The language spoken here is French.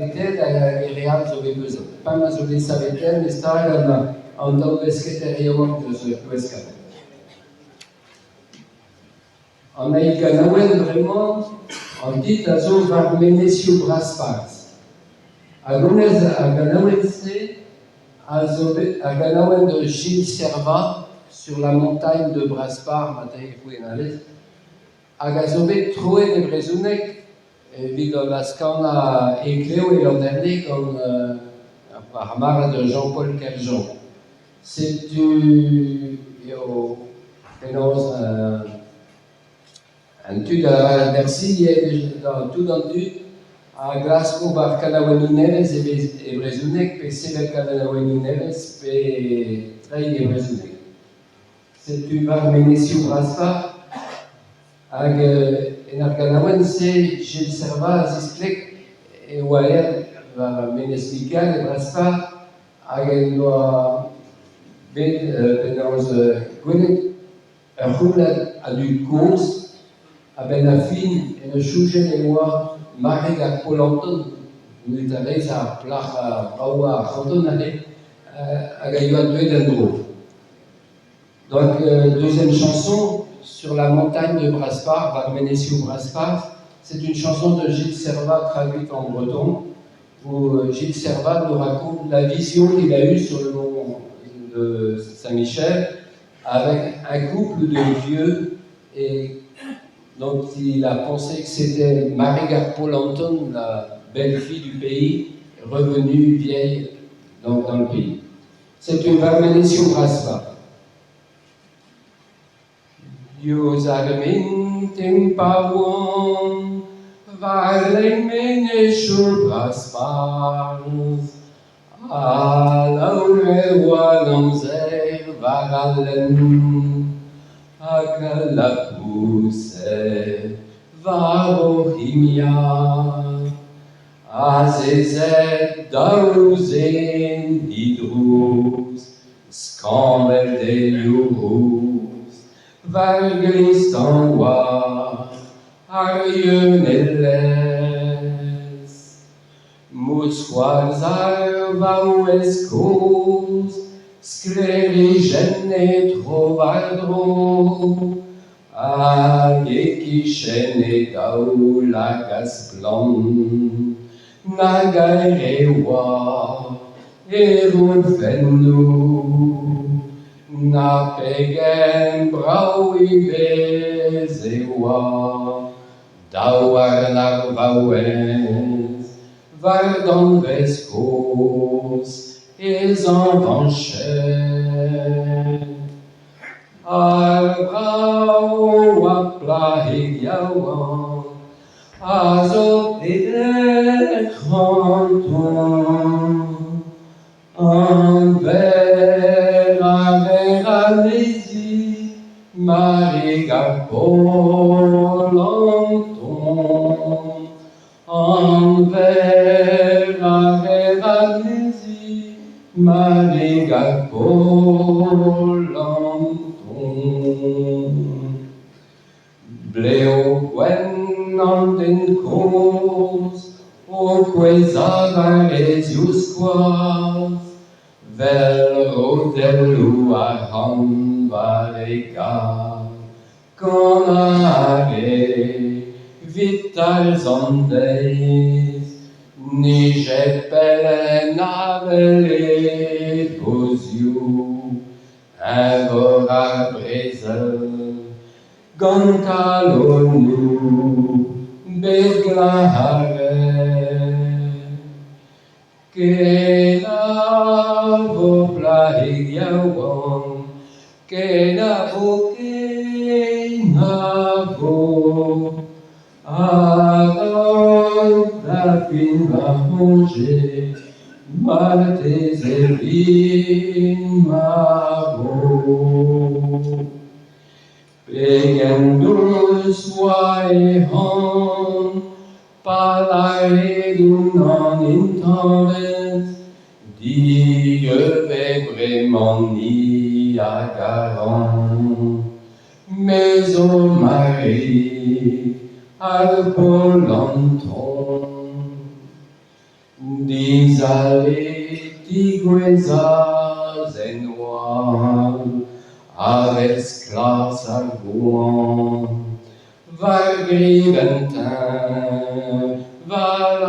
real sobre pas sobre sabeter, mais está en tant que secrétaire de ce Cuesca. On a eu Ganawen vraiment en dit à zo var Menesio Braspars. Algunes a Ganawen c'est à Ganawen de Gilles Servat sur la montagne de Braspar, Matei Fouenales. A Gazobe troe de Brezunek. Vigolascana et Cléo et l'Anderné comme Hamara de Jean-Paul Kerjon. C'est du. Un tu de Merci, tout dans du à Glasgow, par Canaweni Neves et Brezunek, et c'est le Canaweni Neves et Trey et Brezunek. C'est du par Ménécio Braspa. En Arcanawen, c'est Gilles Servat, Zisklek, et Wael, Méneslica, et Braspa, Hagen doit Gwenet, un couple à du cause, à Benafine, et le sujet de moi, Marie à Polanton, où il avait sa plaque à Raoua, à Cantonale, à Gaïva d'Endro. Donc, deuxième chanson, sur la montagne de Braspar, par Ménécio Braspar. C'est une chanson de Gilles Servat traduite en breton, où Gilles Servat nous raconte la vision qu'il a eue sur le mont de Saint-Michel avec un couple de vieux et dont il a pensé que c'était Marie Garpolanton, la belle-fille du pays, revenue vieille dans le pays. C'est une Ménécio Braspar. Jūs mintim pavon, varlei Ménécio Braspars, alaure wanamzer varalen, akala pousse varohimia, azezet daruzen hidrus, skamel de yurus. Varglistan wa arionelles Musquazar vauescos Sclerigene trovadro Agekishene daulagas plan Nagarewa erulfenu Na pegen braui bezewa, dauar nar vauens, vardon vescos, et en vancher. Ar brau a plahigiawan, azo pedre chranton, Alesi, Marie Garpolanton, envers Alesi, Marie Garpolanton. Bleo gwen an den cause, o quesavaresius quas, Vel rodelu a hanvarega, conare vital zondeis, nije pele navele posiu, invora brezel, goncalonu, beglahare, que na vopla higiawan, que na vo, avant la fin va manger, martes elin mavo. Pegendus waehan, Palaedum non intendens, Dieu vraiment ni à garant, mais ô Marie, al Polanton, Disale tigueza zenoa, aves clas argument, var griventin, var